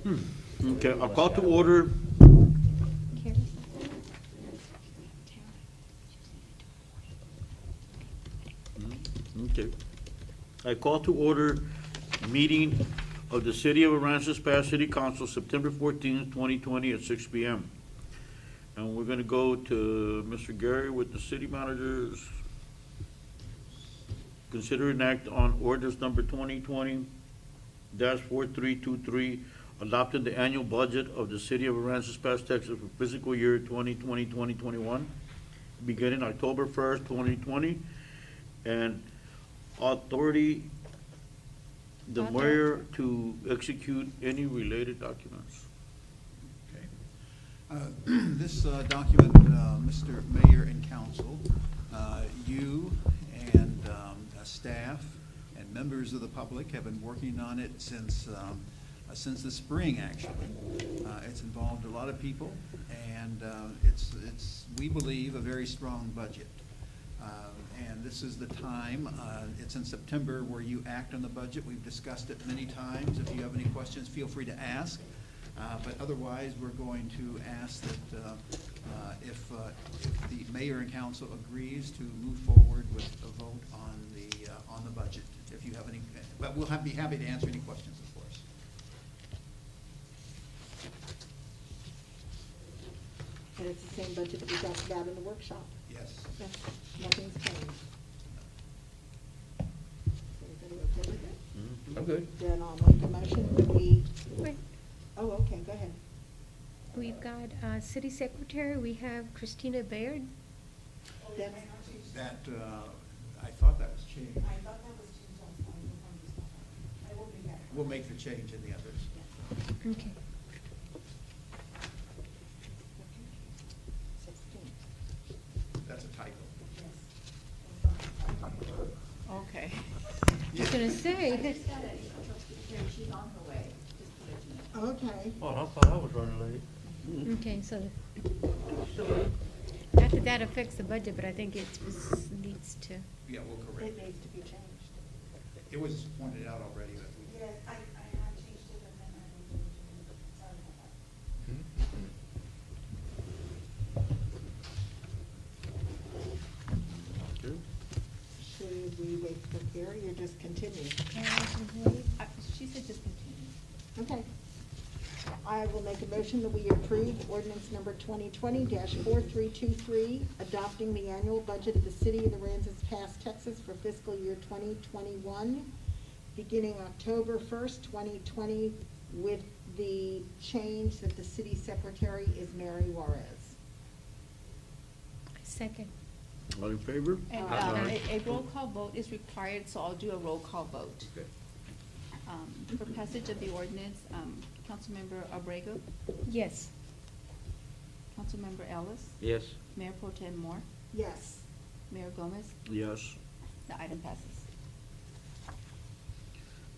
Okay, I'll call to order. Okay. I call to order meeting of the City of Aransas Pass City Council, September 14th, 2020 at 6 p.m. And we're gonna go to Mr. Gary with the city managers. Consider an act on ordinance number 2020-4323, adopting the annual budget of the City of Aransas Pass, Texas for fiscal year 2020-2021, beginning October 1st, 2020, and authority the mayor to execute any related documents. Okay. This document, Mr. Mayor and Council, you and staff and members of the public have been working on it since the spring, actually. It's involved a lot of people, and it's we believe, a very strong budget. And this is the time, it's in September, where you act on the budget. We've discussed it many times. If you have any questions, feel free to ask. But otherwise, we're going to ask that if the mayor and council agrees to move forward with a vote on the budget. If you have any, but we'll be happy to answer any questions, of course. And it's the same budget that we talked about in the workshop. Yes. Yes, nothing's changed. Is everybody okay with it? I'm good. Then I'll make a motion that we, Wait, oh, okay, go ahead. we've got city secretary, we have Christina Baird. That's, That, I thought that was changed. I thought that was changed last time. I will do that. We'll make the change in the others. Okay. 16. That's a typo. Okay. I was gonna say, She's on her way. Okay. Oh, I thought I was running late. okay, so, not that that affects the budget, but I think it needs to. Yeah, we'll correct It it. needs to be changed. It was pointed out already that we. Yes, I have changed it, and then I will change it. Sorry about that. Okay. Should we wait for Gary or just continue? She said just continue. Okay. I will make a motion that we approve ordinance number 2020-4323, adopting the annual budget of the City of Aransas Pass, Texas for fiscal year 2021, beginning October 1st, 2020, with the change that the city secretary is Mary Juarez. Second. All in favor? And Aye. a roll call vote is required, so I'll do a roll call vote. Okay. For passage of the ordinance, Councilmember Abrego, Yes. Councilmember Ellis, Yes. Mayor Pro Tem Moore, Yes. Mayor Gomez, Yes. the item passes.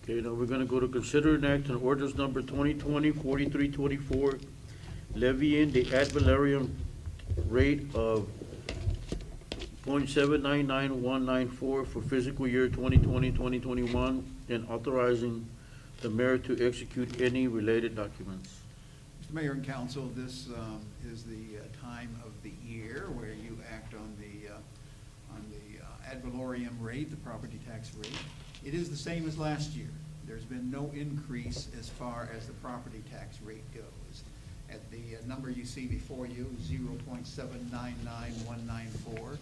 Okay, now we're gonna go to consider an act on ordinance number 2020-4324, levying the ad valorem rate of .799194 for fiscal year 2020-2021, and authorizing the mayor to execute any related documents. Mr. Mayor and Council, this is the time of the year where you act on the ad valorem rate, the property tax rate. It is the same as last year. There's been no increase as far as the property tax rate goes. At the number you see before you, 0.799194,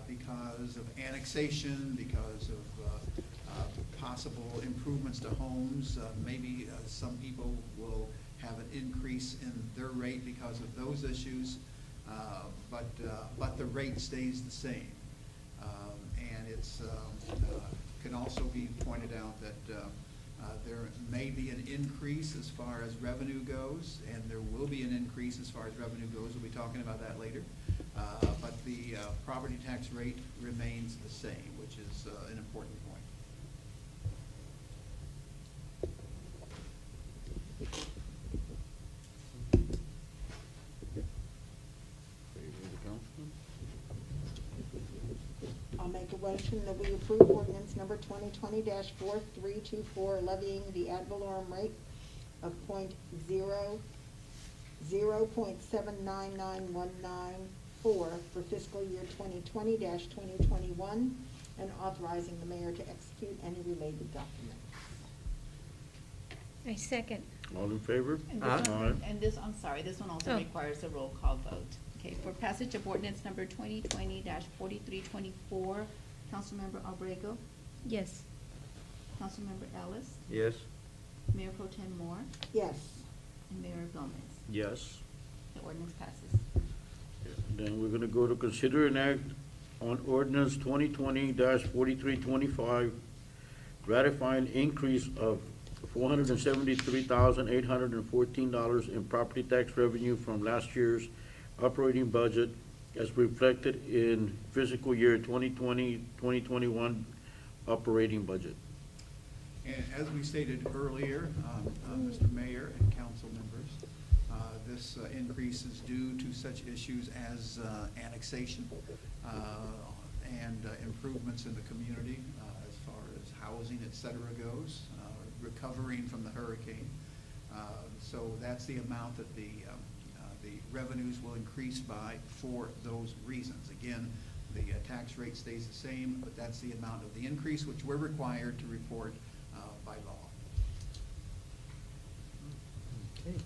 because of annexation, because of possible improvements to homes. Maybe some people will have an increase in their rate because of those issues, but the rate stays the same. And it's can also be pointed out that there may be an increase as far as revenue goes, and there will be an increase as far as revenue goes. We'll be talking about that later. But the property tax rate remains the same, which is an important point. I'll make a motion that we approve ordinance number 2020-4324, levying the ad valorem rate of 0.79919 for fiscal year 2020-2021, and authorizing the mayor to execute any related documents. I second. All in favor? And Aye. this one, and this, I'm sorry, this one also Oh. requires a roll call vote. Okay, for passage of ordinance number 2020-4324, Councilmember Abrego, Yes. Councilmember Ellis, Yes. Mayor Pro Tem Moore, Yes. and Mayor Gomez. Yes. The ordinance passes. Then we're gonna go to consider an act on ordinance 2020-4325, ratifying increase of $473,814 in property tax revenue from last year's operating budget as reflected in fiscal year 2020-2021 operating budget. And as we stated earlier, Mr. Mayor and council members, this increase is due to such issues as annexation and improvements in the community as far as housing, et cetera, goes, recovering from the hurricane. So that's the amount that the revenues will increase by for those reasons. Again, the tax rate stays the same, but that's the amount of the increase which we're required to report by law. Okay.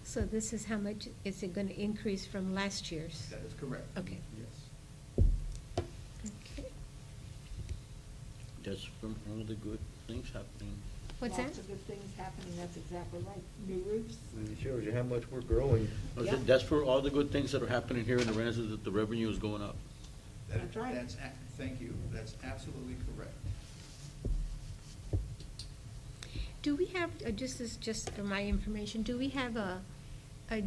So this is how much is it gonna increase from last year's? That is correct. Okay. Yes. Okay. That's from all the good things happening. What's that? Lots of good things happening, that's exactly right. New roofs. And it shows you how much we're growing. I said, Yep. that's for all the good things that are happening here in Aransas, that the revenue is going up. That's right. Thank you. That's absolutely correct. Do we have, just for my information, do we have a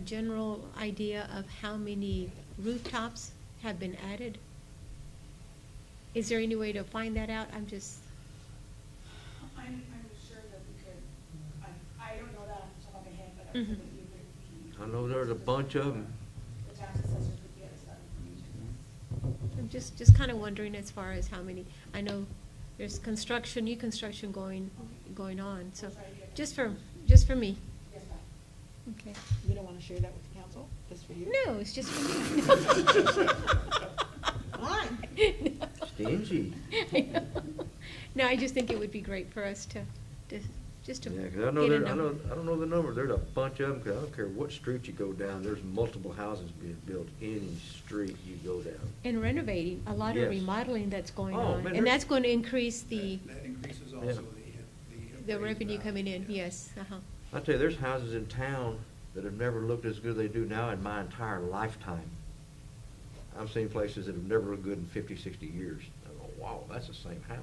general idea of how many rooftops have been added? Is there any way to find that out? I'm sure that we could, I don't know that off the top of my head, but I'm sure that you could. I know there's a bunch of them. The tax assessors would get us that information. I'm just kind of wondering as far as how many. I know there's construction, new construction going on, so, just for me. Yes, ma'am. Okay. You don't want to share that with the council, just for you? No, it's just for me. Fine. Stingy. No, I just think it would be great for us to just to Yeah, get 'cause I know a there, number. I don't know the number. There's a bunch of them, 'cause I don't care what street you go down, there's multiple houses being built any street you go down. And renovating, a lot of Yes. remodeling that's going Oh, on, man, and there's- that's going to increase the That increases Yeah. also the appraised revenue value, coming in, yes, uh-huh. I tell you, there's houses in town that have never looked as good as they do now in my entire lifetime. I've seen places that have never looked good in 50, 60 years. I go, wow, that's the same house.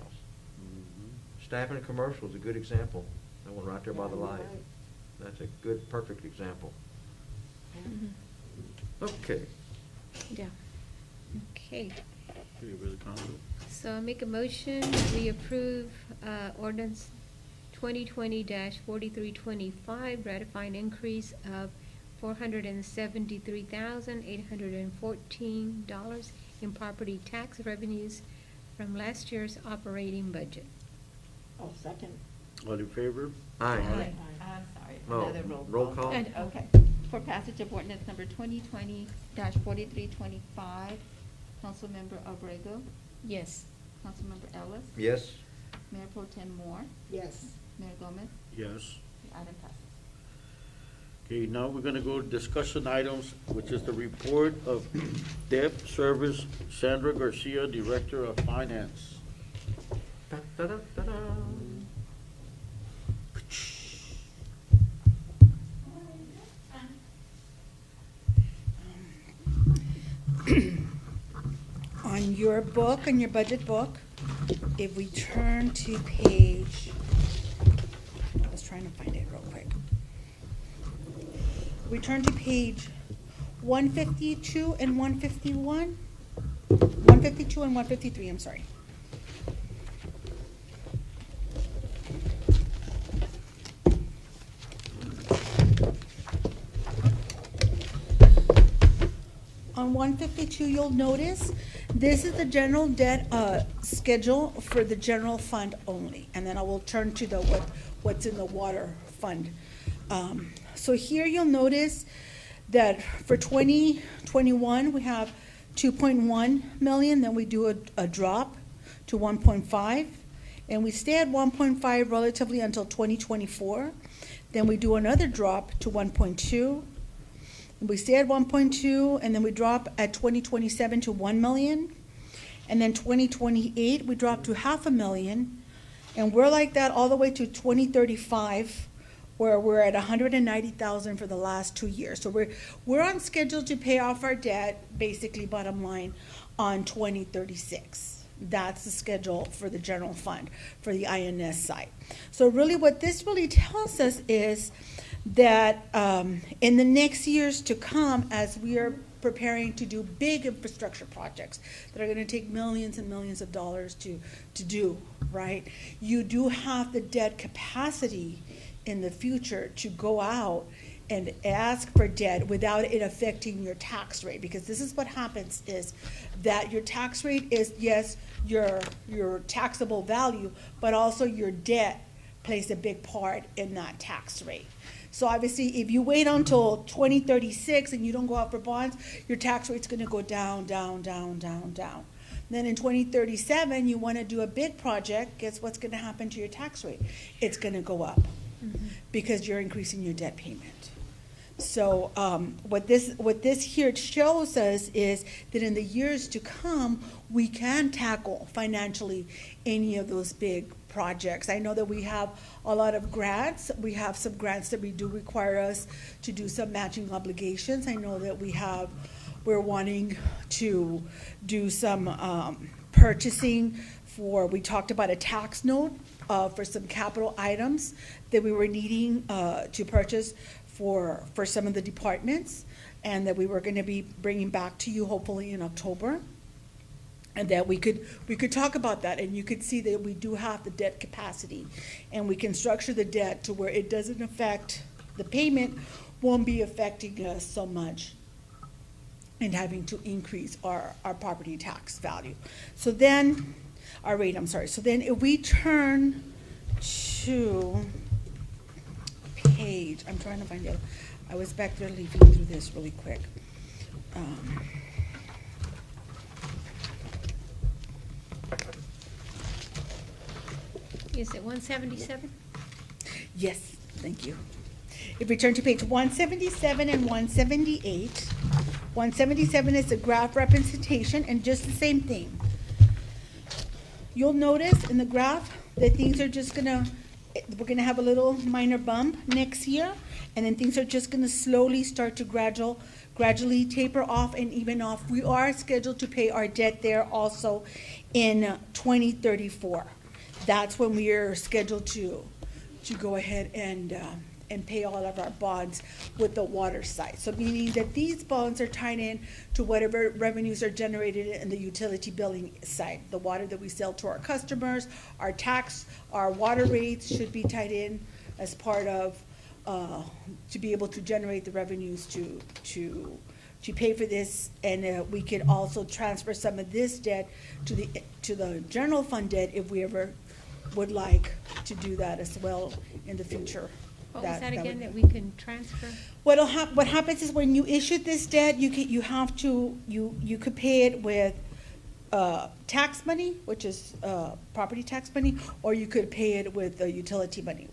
Staffing and Commercial is a good example. That one right there by the Yeah, you're light. right. That's a good, perfect example. Mhm. Okay. Yeah. Okay. Okay, with the council. So I make a motion, we approve ordinance 2020-4325, ratifying increase of $473,814 in property tax revenues from last year's operating budget. Oh, second. All in favor? Aye. I'm sorry, Oh, another roll call. roll call? Okay. For passage of ordinance number 2020-4325, Councilmember Abrego, Yes. Councilmember Ellis, Yes? Mayor Pro Tem Moore, Yes. Mayor Gomez, Yes. the item passes. Okay, now we're gonna go to discussion items, which is the report of debt service, Sandra Garcia, Director of Finance. Da-da-da-da-da. On your book, on your budget book, if we turn to page, I was trying to find it real quick. We turn to page 152 and 151, 152 and 153, I'm sorry. On 152, you'll notice This is the general debt schedule for the general fund only, and then I will turn to the what's in the water fund. So here you'll notice that for 2021, we have 2.1 million, then we do a drop to 1.5, and we stay at 1.5 relatively until 2024. Then we do another drop to 1.2. We stay at 1.2, and then we drop at 2027 to 1 million. And then 2028, we drop to 500,000. And we're like that all the way to 2035, where we're at 190,000 for the last 2 years. So we're on schedule to pay off our debt, basically bottom line, on 2036. That's the schedule for the general fund, for the INS side. So really what this really tells us is that in the next years to come, as we are preparing to do big infrastructure projects that are going to take millions and millions of dollars to do, right? You do have the debt capacity in the future to go out and ask for debt without it affecting your tax rate, because this is what happens is that your tax rate is, yes, your taxable value, but also your debt plays a big part in that tax rate. So obviously, if you wait until 2036 and you don't go out for bonds, your tax rate's going to go down, down, down, down, down. Then in 2037, you want to do a big project, guess what's going to happen to your tax rate? It's going to go up because you're increasing your debt payment. So what this here shows us is that in the years to come, we can tackle financially any of those big projects. I know that we have a lot of grants. We have some grants that we do require us to do some matching obligations. I know that we're wanting to do some purchasing for, we talked about a tax note for some capital items that we were needing to purchase for some of the departments, and that we were going to be bringing back to you hopefully in October. And that we could talk about that, and you could see that we do have the debt capacity, and we can structure the debt to where it doesn't affect, the payment won't be affecting us so much and having to increase our property tax value. So then, our rate, I'm sorry. So then if we turn to page, I'm trying to find it. I was back there leafing through this really quick. Is it 177? Yes, thank you. If we turn to page 177 and 178, 177 is a graph representation and just the same thing. You'll notice in the graph that things are just we're gonna have a little minor bump next year, and then things are just gonna slowly start to gradually taper off and even off. We are scheduled to pay our debt there also in 2034. That's when we are scheduled to go ahead and pay all of our bonds with the water side. So meaning that these bonds are tied in to whatever revenues are generated in the utility billing side. The water that we sell to our customers, our tax, our water rates should be tied in as part of, to be able to generate the revenues to pay for this, and we could also transfer some of this debt to the general fund debt if we ever would like to do that as well in the future. What was that again, would- that we can transfer? What happens is when you issue this debt, you could pay it with tax money, which is property tax money, or you could pay it with utility money.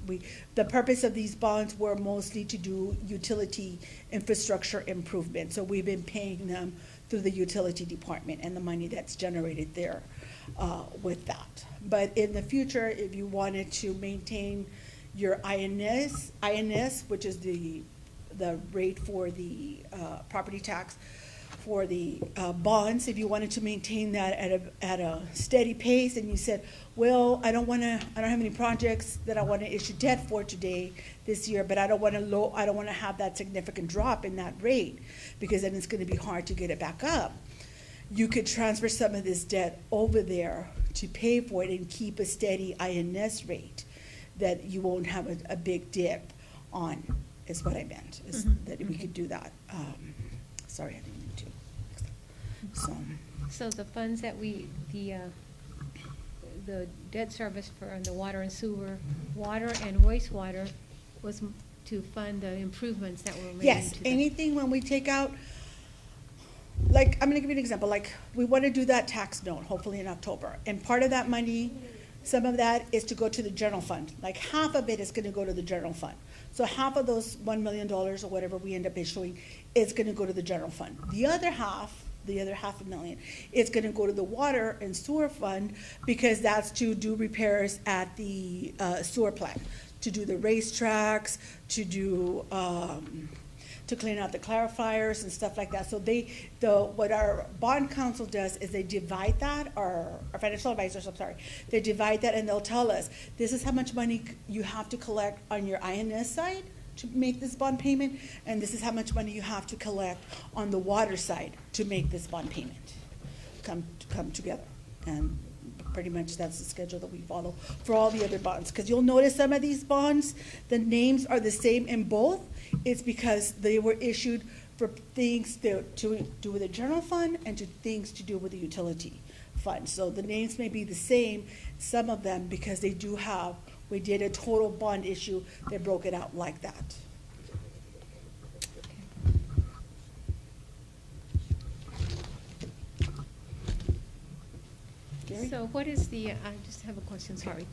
The purpose of these bonds were mostly to do utility infrastructure improvement, so we've been paying them through the utility department and the money that's generated there with that. But in the future, if you wanted to maintain your INS, which is the rate for the property tax for the bonds, if you wanted to maintain that at a steady pace, and you said, well, I don't have any projects that I want to issue debt for this year, but I don't want to have that significant drop in that rate, because then it's going to be hard to get it back up. You could transfer some of this debt over there to pay for it and keep a steady INS rate that you won't have a big dip on, is what I meant, is that we could do that. Sorry, I didn't mean to. So, So the funds that the debt service for the water and sewer, water and wastewater was to fund the improvements that were made Yes, into the. anything when we take out, like, I'm gonna give you an example, like, we wanna do that tax note, hopefully in October. And part of that money, some of that is to go to the general fund. Like, half of it is gonna go to the general fund. So half of those $1 million or whatever we end up issuing is gonna go to the general fund. The other half $500,000, is gonna go to the water and sewer fund, because that's to do repairs at the sewer plant, to do the racetracks, to do, to clean out the clarifiers and stuff like that. So what our bond council does is they divide that, or our financial advisors, I'm sorry, they divide that and they'll tell us, this is how much money you have to collect on your INS side to make this bond payment, and this is how much money you have to collect on the water side to make this bond payment come together. And pretty much that's the schedule that we follow for all the other bonds. Because you'll notice some of these bonds, the names are the same in both. It's because they were issued for things to do with the general fund and to things to do with the utility fund. So the names may be the same, some of them, because we did a total bond issue that broke it out like that. Gary? So what is I just have a question, sorry.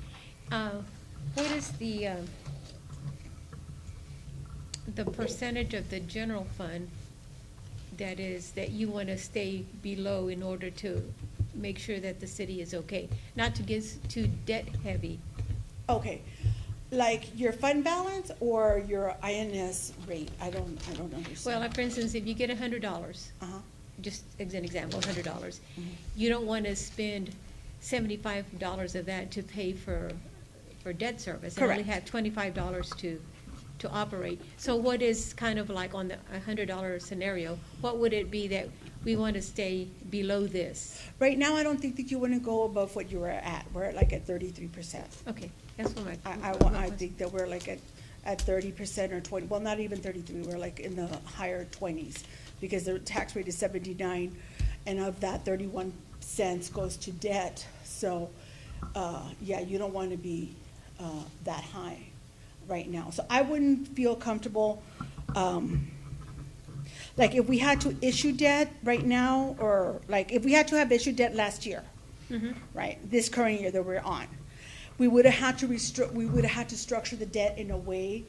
What is the percentage of the general fund that you want to stay below in order to make sure that the city is okay? Not to get too debt heavy. Okay, like your fund balance or your INS rate? I don't understand. Well, like for instance, if you get $100, Uh-huh. just as an example, $100, Mhm. you don't want to spend $75 of that to pay for debt service. And only Correct. have $25 to operate. So what is kind of like on the $100 scenario, what would it be that we want to stay below this? Right now, I don't think that you want to go above what you were at. We're like at 33%. Okay, that's what I think that we're like at 30% or 20, well, not even 33, we're like in the higher 20s, because the tax rate is 79, and of that, 31 cents goes to debt. So, yeah, you don't want to be that high right now. So I wouldn't feel comfortable, like if we had to issue debt right now, or like if we had to have issued debt last year, right, this current year that we're on, we would have had to structure the debt in a way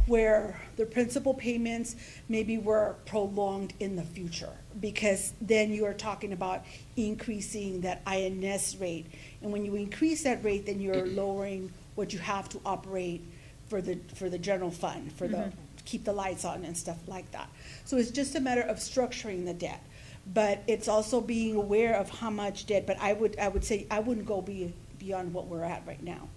where the principal payments maybe were prolonged in the future, because then you are talking about increasing that INS rate. And when you increase that rate, then you're lowering what you have to operate for the general fund, keep the lights on and stuff like that. So it's just a matter of structuring the debt. But it's also being aware of how much debt, but I would say I wouldn't go beyond what we're at right now.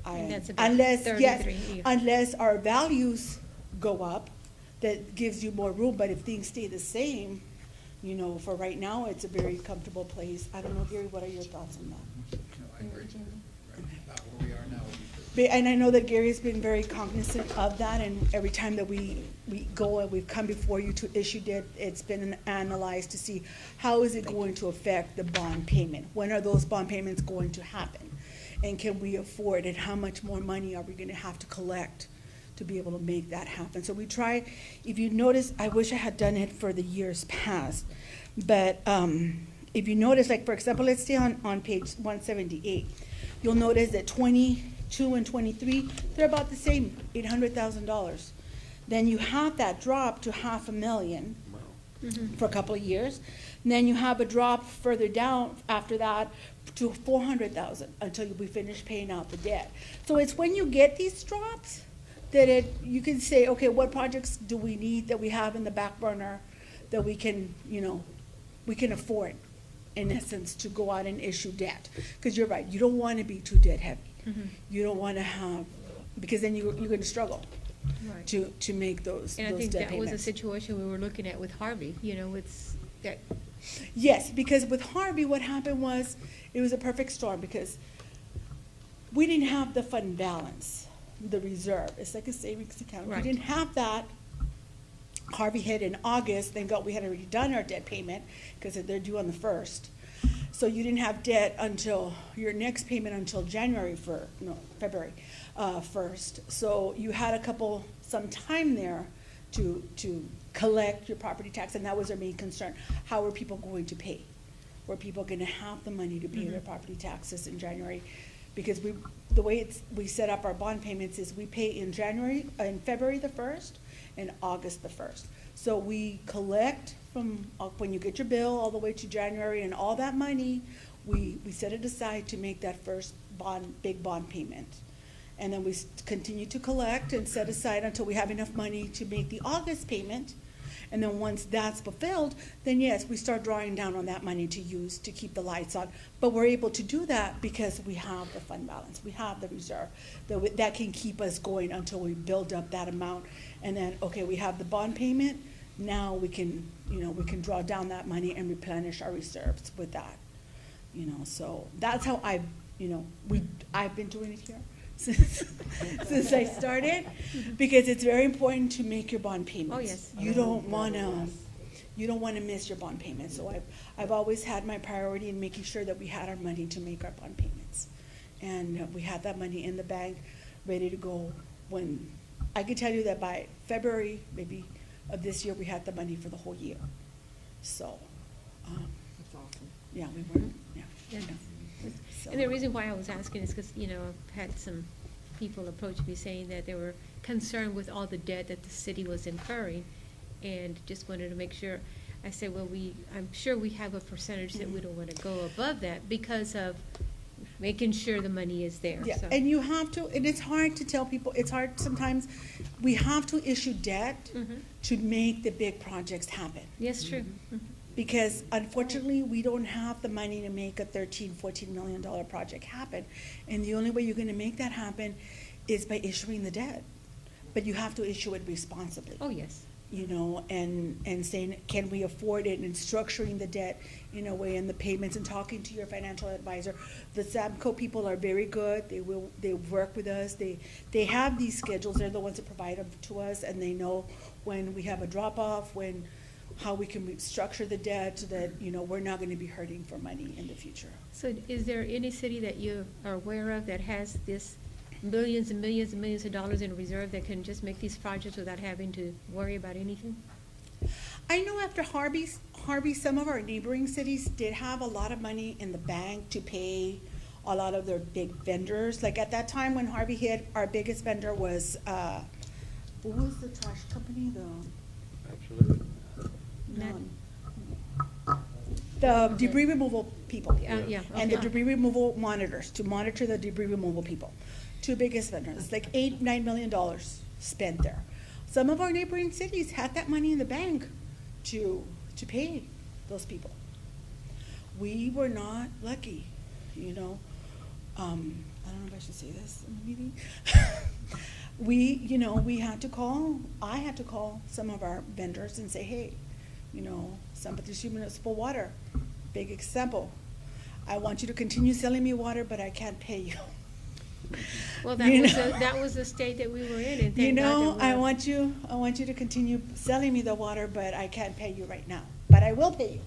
And that's about 33. Unless our values go up, that gives you more room. But if things stay the same, for right now, it's a very comfortable place. I don't know, Gary, what are your thoughts on that? No, I agree. Right about where we are now would be perfect. And I know that Gary's been very cognizant of that, and every time that we go and we've come before you to issue debt, it's been analyzed to see how is it going to affect the bond payment? When are those bond payments going to happen? And can we afford it? How much more money are we going to have to collect to be able to make that happen? So we try, if you notice, I wish I had done it for the years past, but if you notice, like for example, let's stay on page 178, you'll notice that 22 and 23, they're about the same, $800,000. Then you have that drop to $500,000 for a couple of years. And then you have a drop further down after that to $400,000 until we finish paying out the debt. So it's when you get these drops that you can say, okay, what projects do we need that we have in the back burner that we can, we can afford, in essence, to go out and issue debt. Because you're right, you don't want to be too debt heavy. You don't want to have, because then you're going to struggle Right. to make those And I think debt that was a payments. situation we were looking at with Harvey, with that. Yes, because with Harvey, what happened was, it was a perfect storm, because we didn't have the fund balance, the reserve. It's like a savings account. Right. We didn't have that. Harvey hit in August, thank God we had already done our debt payment, because they're due on the 1st. So you didn't have debt until your next payment until February 1st. So you had some time there to collect your property tax, and that was our main concern. How were people going to pay? Were people going to have the money to pay their property taxes in January? Because the way we set up our bond payments is we pay in February the 1st and August the 1st. So we collect from when you get your bill all the way to January, and all that money, we set it aside to make that first big bond payment. And then we continue to collect and set aside until we have enough money to make the August payment. And then once that's fulfilled, then yes, we start drawing down on that money to use to keep the lights on. But we're able to do that because we have the fund balance, we have the reserve that can keep us going until we build up that amount. And then, okay, we have the bond payment. Now we can draw down that money and replenish our reserves with that. So that's how I've been doing it here since I started, because it's very important to make your bond payments. Oh, yes. You don't want to miss your bond payments. So I've always had my priority in making sure that we had our money to make our bond payments, and we had that money in the bank ready to go. When I could tell you that by February maybe of this year, we had the money for the whole year. So That's awesome. yeah, we were. Yeah. Yes. So- And the reason why I was asking is because, I've had some people approach me saying that they were concerned with all the debt that the city was incurring, and just wanted to make sure. I said, well, I'm sure we have a percentage that we don't want to go above that because of making sure the money is there. Yeah, So- and you have to, and it's hard to tell people, it's hard sometimes, we have to issue debt to make the big projects happen. Yes, true. Because unfortunately, we don't have the money to make a $13-14 million project happen. And the only way you're gonna make that happen is by issuing the debt. But you have to issue it responsibly. Oh, yes. And saying, can we afford it, and structuring the debt in a way, and the payments, and talking to your financial advisor. The SAMCO people are very good. They work with us. They have these schedules. They're the ones that provide them to us, and they know when we have a drop-off, how we can structure the debt so that, we're not gonna be hurting for money in the future. So is there any city that you are aware of that has this millions and millions and millions of dollars in reserve that can just make these projects without having to worry about anything? I know after Harvey, some of our neighboring cities did have a lot of money in the bank to pay a lot of their big vendors. Like at that time when Harvey hit, our biggest vendor was, what was the trash company, Absolutely. the debris removal people. Yeah. And the okay. debris removal monitors, to monitor the debris removal people. Two biggest vendors, it's like $8-9 million spent there. Some of our neighboring cities had that money in the bank to pay those people. We were not lucky, I don't know if I should say this in the meeting. I had to call some of our vendors and say, hey, San Patricio Municipal Water, big example. I want you to continue selling me water, but I can't pay you. Well, that was the state that we were in, and thank God that I want you to continue selling me the water, but I can't pay you right now. But I will pay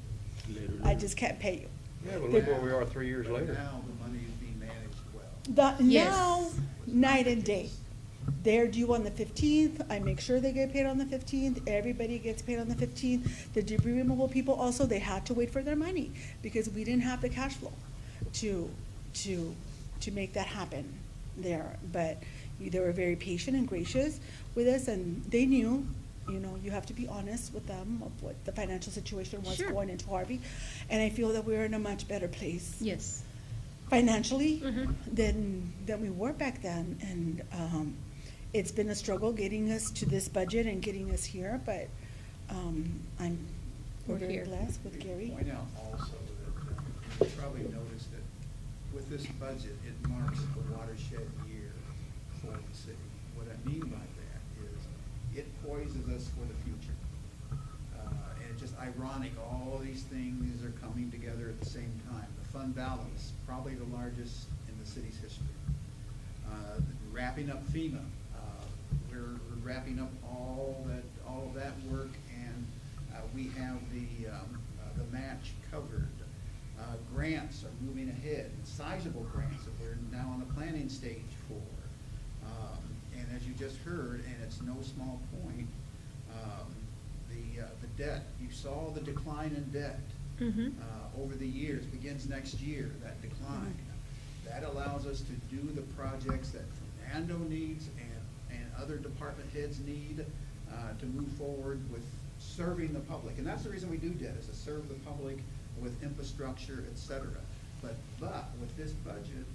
you. I just can't pay you. Yeah, but look where we are 3 years Right later. now, the money is being managed well. Yes. Now, night and day. They're due on the 15th. I make sure they get paid on the 15th. Everybody gets paid on the 15th. The debris removal people also, they had to wait for their money because we didn't have the cash flow to make that happen there. But they were very patient and gracious with us, and they knew, you have to be honest with them of what the financial situation was Sure. going into Harvey. And I feel that we're in a much better place Yes. financially than we were back then. And it's been a struggle getting us to this budget and getting us here, but we're We're very here. blessed with Gary. Point out also that you probably noticed that with this budget, it marks a watershed year for the city. What I mean by that is it poises us for the future. And it's just ironic, all these things are coming together at the same time. The fund balance, probably the largest in the city's history. Wrapping up FEMA, we're wrapping up all of that work, and we have the match covered. Grants are moving ahead, sizable grants that we're now on the planning stage for. And as you just heard, and it's no small point, the debt, you saw the decline in debt over the years, begins next year, that decline. That allows us to do the projects that Fernando needs and other department heads need to move forward with serving the public. And that's the reason we do debt, is to serve the public with infrastructure, et cetera. But with this budget,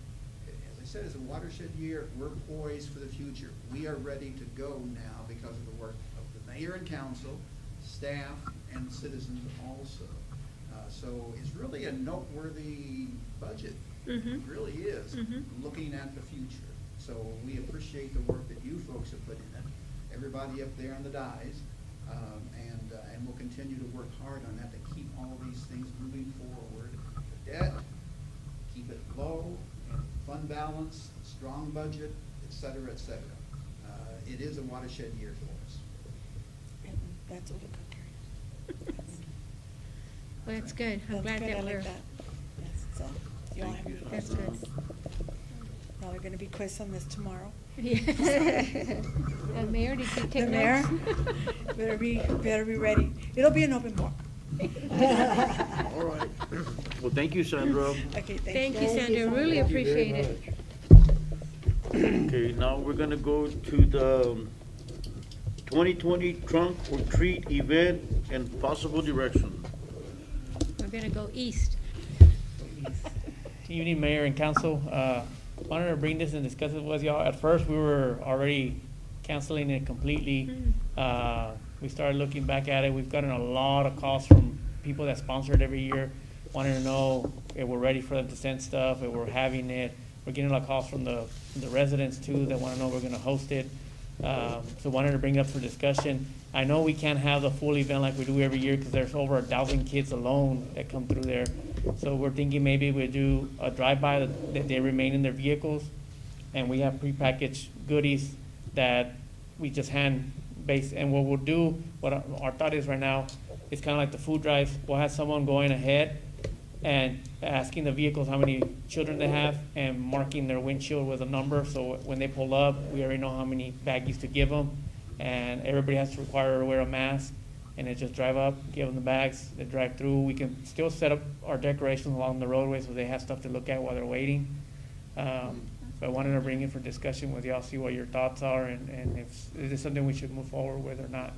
as I said, it's a watershed year. We're poised for the future. We are ready to go now because of the work of the mayor and council, staff, and citizens also. So it's really a noteworthy budget. It really is, looking at the future. So we appreciate the work that you folks have put in it, everybody up there on the dais, and we'll continue to work hard on that to keep all these things moving forward. The debt, keep it low, and fund balance, strong budget, et cetera, et cetera. It is a watershed year for us. And that's all the criteria. Well, that's good. I'm That's glad good, I that like we're, that. Yes, so, y'all Thank you. have, that's good. y'all are gonna be quizzed on this tomorrow. Yeah. Mayor, did you take The mayor, notes? better be ready. It'll be an open book. All right. Well, thank you, Sandra. Okay, Thank you, Thank you, Sandra. Really Thank you very appreciate it. much. Okay, now we're gonna go to the 2020 trunk or treat event and possible direction. We're gonna go east. Evening, Mayor and Council. Wanted to bring this and discuss it with y'all. At first, we were already canceling it completely. We started looking back at it. We've gotten a lot of calls from people that sponsor it every year, wanting to know if we're ready for them to send stuff, if we're having it. We're getting a lot of calls from the residents too that want to know if we're going to host it. So wanted to bring it up for discussion. I know we can't have the full event like we do every year because there's over 1,000 kids alone that come through there. So we're thinking maybe we do a drive-by that they remain in their vehicles, and we have prepackaged goodies that we just hand base. And what we'll do, what our thought is right now, is kind of like the food drives. We'll have someone going ahead and asking the vehicles how many children they have and marking their windshield with a number. So when they pull up, we already know how many baggies to give them. And everybody has to require to wear a mask. And they just drive up, give them the bags, they drive through. We can still set up our decorations along the roadway so they have stuff to look at while they're waiting. But I wanted to bring it for discussion with y'all, see what your thoughts are, and if is this something we should move forward with or not.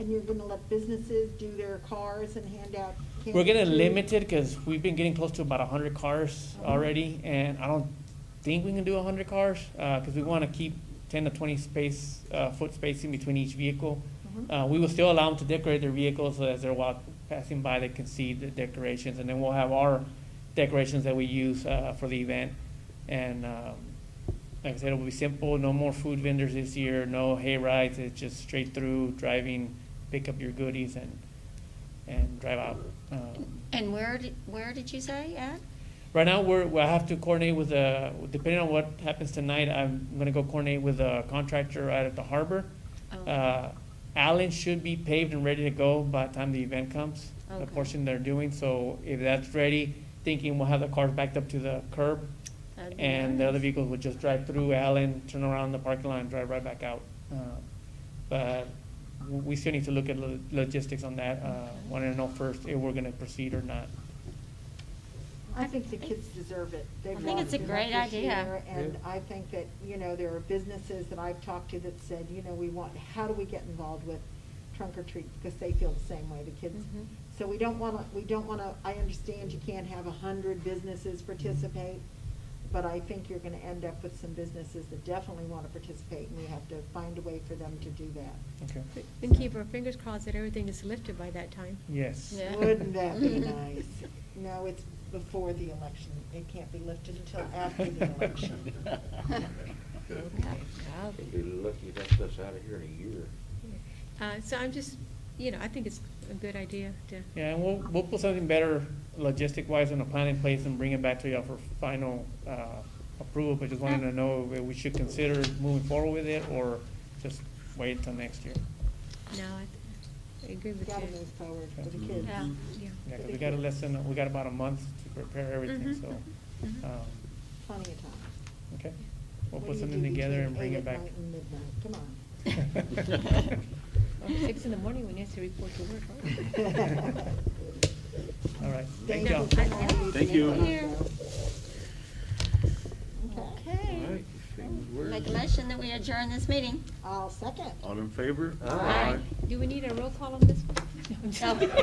And you're gonna let businesses do their cars and hand out candy? We're getting too? limited because we've been getting close to about 100 cars already, and I don't think we can do 100 cars because we want to keep 10 to 20 foot spacing between each vehicle. We will still allow them to decorate their vehicles so as they're passing by, they can see the decorations, and then we'll have our decorations that we use for the event. And like I said, it will be simple. No more food vendors this year. No hay rides. It's just straight through driving, pick up your goodies, and drive out. And where did you say at? Right now, I have to coordinate with depending on what happens tonight. I'm going to go coordinate with a contractor right at the harbor. Oh. Allen should be paved and ready to go by the time the event comes, the Okay. portion they're doing. So if that's ready, thinking we'll have the cars backed up to the curb, That'd be and the nice. other vehicles would just drive through Allen, turn around in the parking lot, and drive right back out. But we still need to look at logistics on that. Wanted to know first if we're going to proceed or not. I think the kids deserve it. They've I think it's a lost great enough this idea. year, And I think that, there are businesses that I've talked to that said, how do we get involved with trunk or treat? Because they feel the same way, the kids. Mhm. So we don't wanna, I understand you can't have 100 businesses participate, but I think you're gonna end up with some businesses that definitely wanna participate, and we have to find a way for them to do that. Okay. We can keep our fingers crossed that everything is lifted by that time. Yes. Yeah. Wouldn't that be nice? No, it's before the election. It can't be lifted until after the election. We'll be lucky that stuff's out of here in a year. So I'm just, I think it's a good idea to. Yeah, and we'll put something better logistic-wise in a plan in place and bring it back to y'all for final approval, but just wanted to know if we should consider moving forward with it or just wait until next year. No, I agree with Gotta you. move forward for the Mhm. kids. Yeah. Yeah. Yeah, 'cause we got we got about a month to prepare everything, Mhm. so, Mhm. Plenty of time. okay. We'll What put do you something do together and between bring 8 it back. at night and midnight? Come on. Or 6 in the morning when you have to report to work, right? All right, Thank thank y'all. you. Thank you. Okay. Okay. All right, where Make is a it? motion that we adjourn this meeting. I'll second. All in favor? Aye. Do we need a roll call on this one? No, I'm just- No.